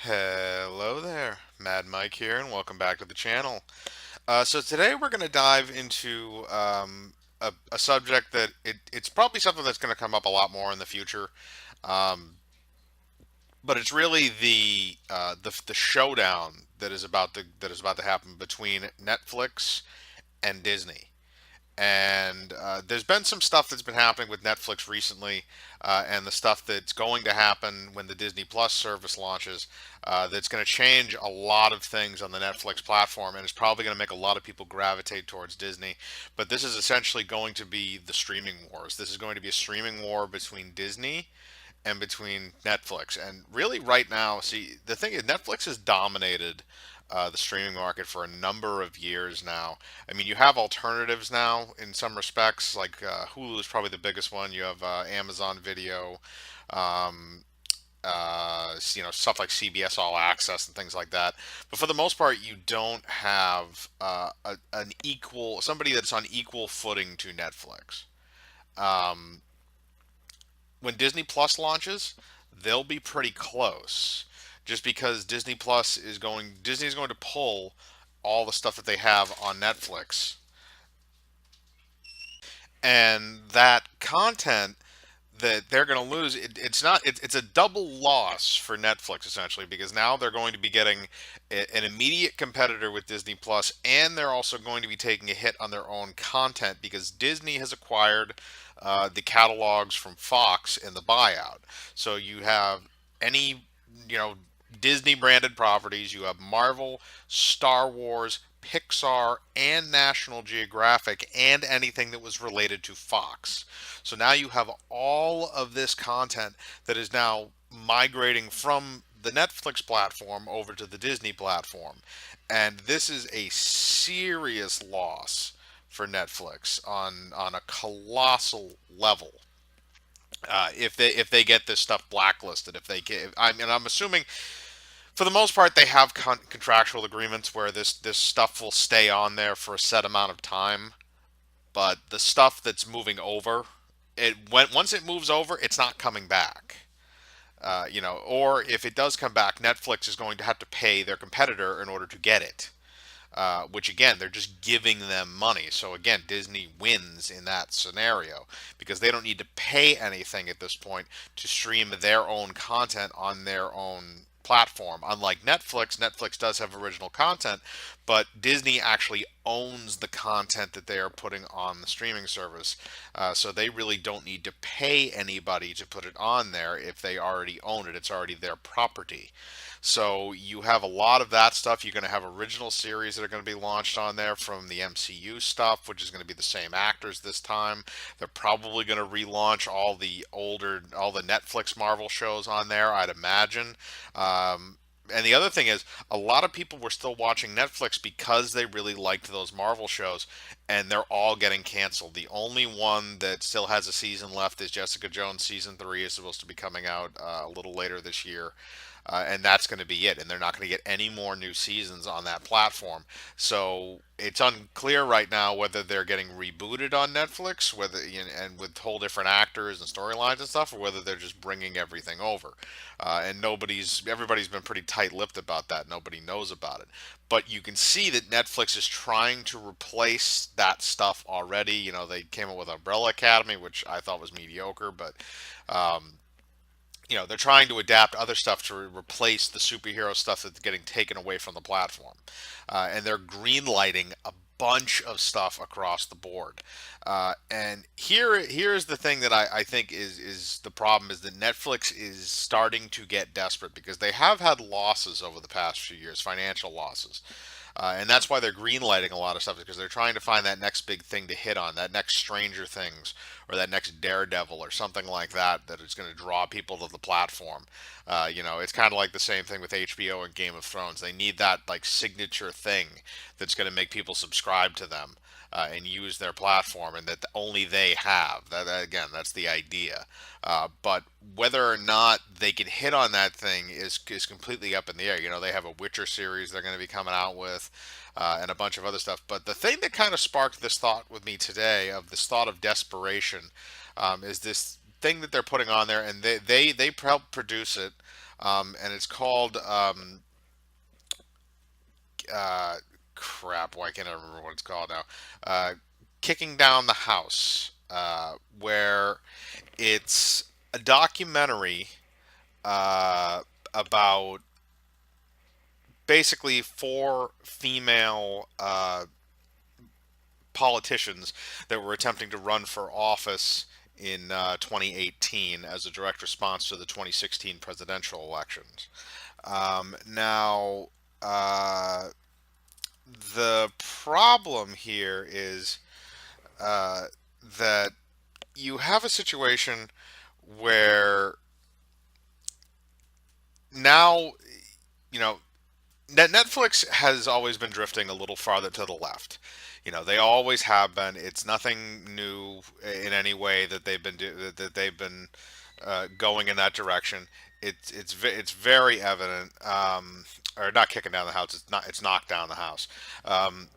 Hello there, Mad Mike here, and welcome back to the channel. So today we're going to dive into a subject that it's probably something that's going to come up a lot more in the future, um, but it's really the showdown that is about to happen between Netflix and Disney. And there's been some stuff that's been happening with Netflix recently, and the stuff that's going to happen when the Disney Plus service launches. That's going to change a lot of things on the Netflix platform, and it's probably going to make a lot of people gravitate towards Disney. But this is essentially going to be the streaming wars. This is going to be a streaming war between Disney and between Netflix. And really, right now, see, the thing is, Netflix has dominated the streaming market for a number of years now. I mean, you have alternatives now in some respects, like Hulu is probably the biggest one. You have Amazon Video, um, stuff like CBS All Access and things like that. But for the most part, you don't have an equal somebody that's on equal footing to Netflix. Um, when Disney Plus launches, they'll be pretty close. Just because Disney is going to pull all the stuff that they have on Netflix, and that content that they're going to lose, it's a double loss for Netflix essentially, because now they're going to be getting an immediate competitor with Disney Plus, and they're also going to be taking a hit on their own content because Disney has acquired the catalogs from Fox in the buyout. So you have any, you know, Disney branded properties, you have Marvel, Star Wars, Pixar, and National Geographic, and anything that was related to Fox. So now you have all of this content that is now migrating from the Netflix platform over to the Disney platform. And this is a serious loss for Netflix on a colossal level. If they get this stuff blacklisted, if they get, I mean, I'm assuming for the most part they have contractual agreements where this stuff will stay on there for a set amount of time. But the stuff that's moving over, once it moves over, it's not coming back. Or if it does come back, Netflix is going to have to pay their competitor in order to get it. Which again, they're just giving them money. So again, Disney wins in that scenario because they don't need to pay anything at this point to stream their own content on their own platform. Unlike Netflix, Netflix does have original content, but Disney actually owns the content that they are putting on the streaming service. So they really don't need to pay anybody to put it on there if they already own it. It's already their property. So you have a lot of that stuff. You're going to have original series that are going to be launched on there from the MCU stuff, which is going to be the same actors this time. They're probably going to relaunch all the Netflix Marvel shows on there, I'd imagine. And the other thing is, a lot of people were still watching Netflix because they really liked those Marvel shows, and they're all getting canceled. The only one that still has a season left is Jessica Jones season 3 is supposed to be coming out a little later this year. And that's going to be it. And they're not going to get any more new seasons on that platform. So it's unclear right now whether they're getting rebooted on Netflix, and with whole different actors and storylines and stuff, or whether they're just bringing everything over. And everybody's been pretty tight-lipped about that. Nobody knows about it. But you can see that Netflix is trying to replace that stuff already. They came up with Umbrella Academy, which I thought was mediocre, but um, they're trying to adapt other stuff to replace the superhero stuff that's getting taken away from the platform. And they're greenlighting a bunch of stuff across the board. And here's the thing that I think is the problem is that Netflix is starting to get desperate because they have had losses over the past few years, financial losses. And that's why they're greenlighting a lot of stuff because they're trying to find that next big thing to hit on, that next Stranger Things or that next Daredevil or something like that that is going to draw people to the platform. It's kind of like the same thing with HBO and Game of Thrones. They need that like signature thing that's going to make people subscribe to them. And use their platform, and that only they have. Again, that's the idea. But whether or not they can hit on that thing is completely up in the air. They have a Witcher series they're going to be coming out with, and a bunch of other stuff. But the thing that kind of sparked this thought with me today, of this thought of desperation, is this thing that they're putting on there, and they help produce it. and it's called uh, crap. Why can't I remember what it's called now? Uh, Kicking Down the House, where it's a documentary uh, about basically four female politicians that were attempting to run for office in 2018 as a direct response to the 2016 presidential elections. Now, uh, the problem here is uh, that you have a situation where now, you know, Netflix has always been drifting a little farther to the left. They always have been. It's nothing new in any way that they've been going in that direction. It's very evident, or not kicking down the house. It's knocked down the house. Um,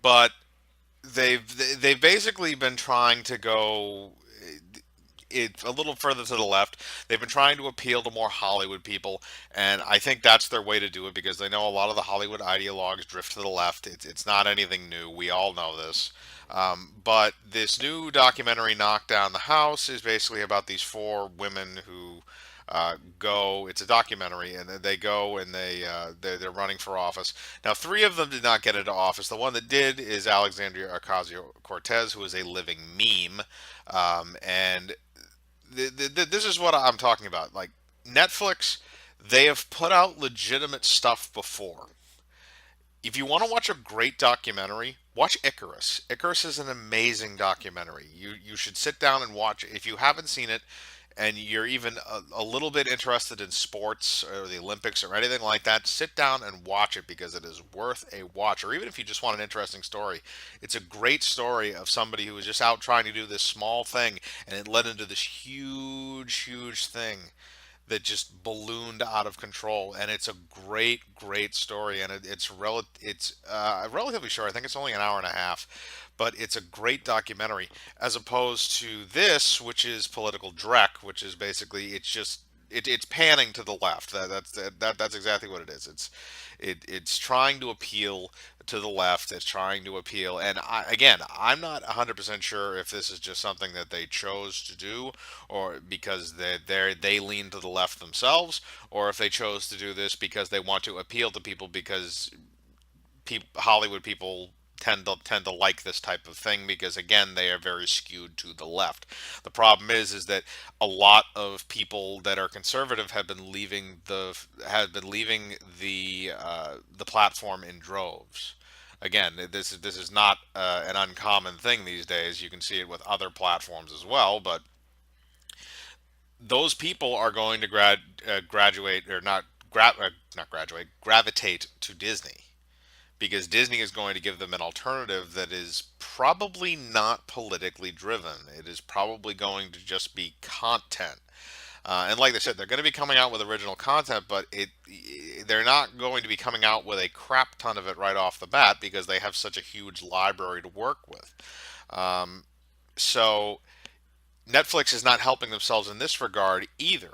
but they've basically been trying to go it a little further to the left. They've been trying to appeal to more Hollywood people, and I think that's their way to do it because they know a lot of the Hollywood ideologues drift to the left. It's not anything new. We all know this. But this new documentary, Knock Down the House, is basically about these four women who go. It's a documentary, and they go and they're running for office. Now, three of them did not get into office. The one that did is Alexandria Ocasio Cortez, who is a living meme, and this is what I'm talking about. Like Netflix, they have put out legitimate stuff before. If you want to watch a great documentary, watch Icarus. Icarus is an amazing documentary. You should sit down and watch it. If you haven't seen it and you're even a little bit interested in sports or the Olympics or anything like that, sit down and watch it because it is worth a watch. Or even if you just want an interesting story, it's a great story of somebody who was just out trying to do this small thing and it led into this huge thing that just ballooned out of control, and it's a great story, and it's relatively short. I think it's only an hour and a half, but it's a great documentary as opposed to this, which is political dreck, which is basically it's panning to the left. That's exactly what it is. It's trying to appeal to the left. It's trying to appeal, and I'm not 100% sure if this is just something that they chose to do, or because they lean to the left themselves, or if they chose to do this because they want to appeal to people because Hollywood people tend to like this type of thing because again they are very skewed to the left. The problem is that a lot of people that are conservative have been leaving the platform in droves. Again, this is not an uncommon thing these days. You can see it with other platforms as well, but those people are going to graduate or not graduate gravitate to Disney because Disney is going to give them an alternative that is probably not politically driven. It is probably going to just be content. And like I said, they're going to be coming out with original content, but they're not going to be coming out with a crap ton of it right off the bat because they have such a huge library to work with. Um, so Netflix is not helping themselves in this regard either,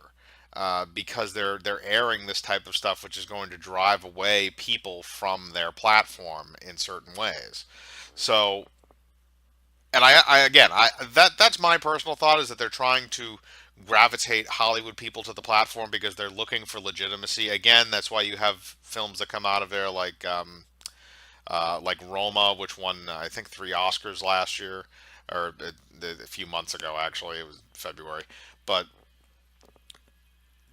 because they're airing this type of stuff, which is going to drive away people from their platform in certain ways. So, and I again, that's my personal thought is that they're trying to gravitate Hollywood people to the platform because they're looking for legitimacy. Again, that's why you have films that come out of there like Roma, which won I think 3 Oscars last year, or a few months ago. Actually, it was February. But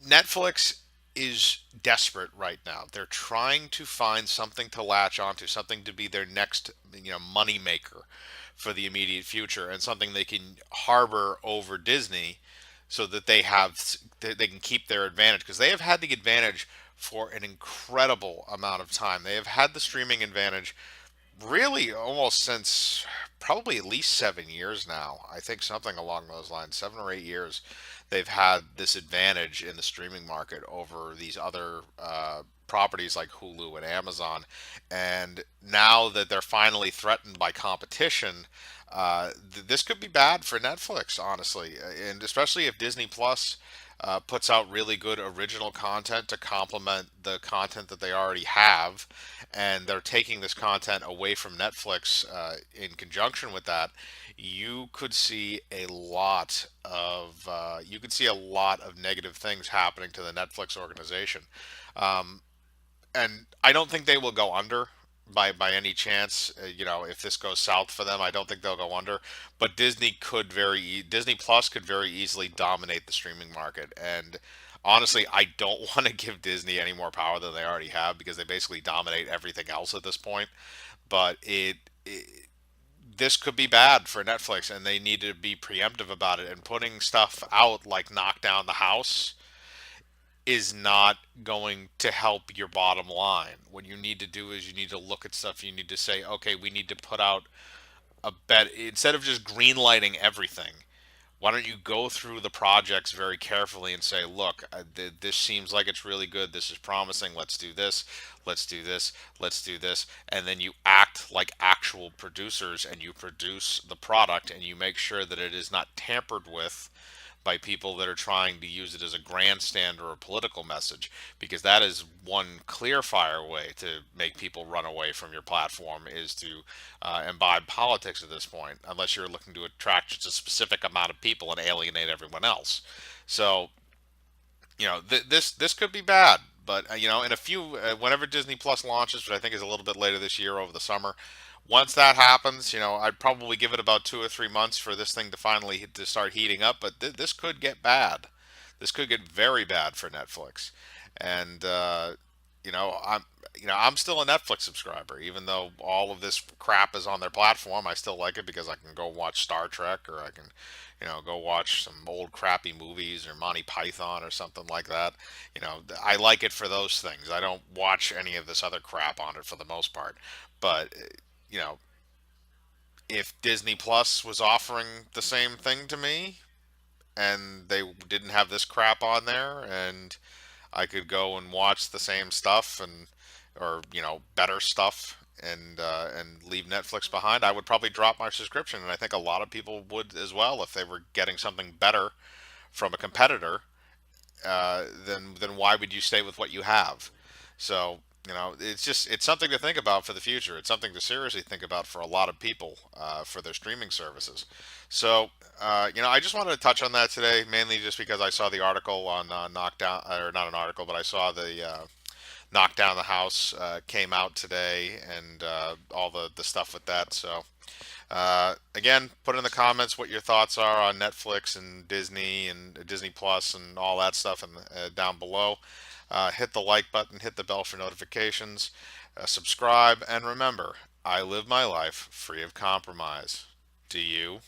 Netflix is desperate right now. They're trying to find something to latch onto, something to be their next, money maker for the immediate future, and something they can harbor over Disney, so that they can keep their advantage because they have had the advantage for an incredible amount of time. They have had the streaming advantage really almost since probably at least 7 years now. I think something along those lines, 7 or 8 years. They've had this advantage in the streaming market over these other properties like Hulu and Amazon. And now that they're finally threatened by competition, this could be bad for Netflix, honestly, and especially if Disney Plus. puts out really good original content to complement the content that they already have, and they're taking this content away from Netflix in conjunction with that, you could see a lot of negative things happening to the Netflix organization. And I don't think they will go under by any chance. If this goes south for them, I don't think they'll go under. But Disney Plus could very easily dominate the streaming market. And honestly, I don't want to give Disney any more power than they already have because they basically dominate everything else at this point. But this could be bad for Netflix, and they need to be preemptive about it. And putting stuff out like Knock Down the House is not going to help your bottom line. What you need to do is you need to look at stuff. You need to say, okay, we need to put out a bet instead of just green lighting everything. Why don't you go through the projects very carefully and say, look, this seems like it's really good. This is promising. Let's do this. Let's do this. Let's do this. And then you act like actual producers and you produce the product and you make sure that it is not tampered with by people that are trying to use it as a grandstand or a political message, because that is one clear fire way to make people run away from your platform is to imbibe politics at this point, unless you're looking to attract just a specific amount of people and alienate everyone else. So this could be bad. But in a few, whenever Disney Plus launches, which I think is a little bit later this year over the summer, once that happens, I'd probably give it about 2 or 3 months for this thing to finally to start heating up. But this could get bad. This could get very bad for Netflix. And you know, I'm I'm still a Netflix subscriber, even though all of this crap is on their platform. I still like it because I can go watch Star Trek, or I can, go watch some old crappy movies or Monty Python or something like that. I like it for those things. I don't watch any of this other crap on it for the most part. But you know, if Disney Plus was offering the same thing to me and they didn't have this crap on there, and I could go and watch the same stuff and or better stuff and leave Netflix behind, I would probably drop my subscription, and I think a lot of people would as well if they were getting something better from a competitor. Then why would you stay with what you have? So it's something to think about for the future. It's something to seriously think about for a lot of people for their streaming services. So I just wanted to touch on that today, mainly just because I saw the article on Knockdown, or not an article, but I saw the Knock Down the House came out today, and all the stuff with that. So again, put in the comments what your thoughts are on Netflix and Disney and Disney Plus and all that stuff, and down below. Hit the like button, hit the bell for notifications, subscribe, and remember, I live my life free of compromise. Do you?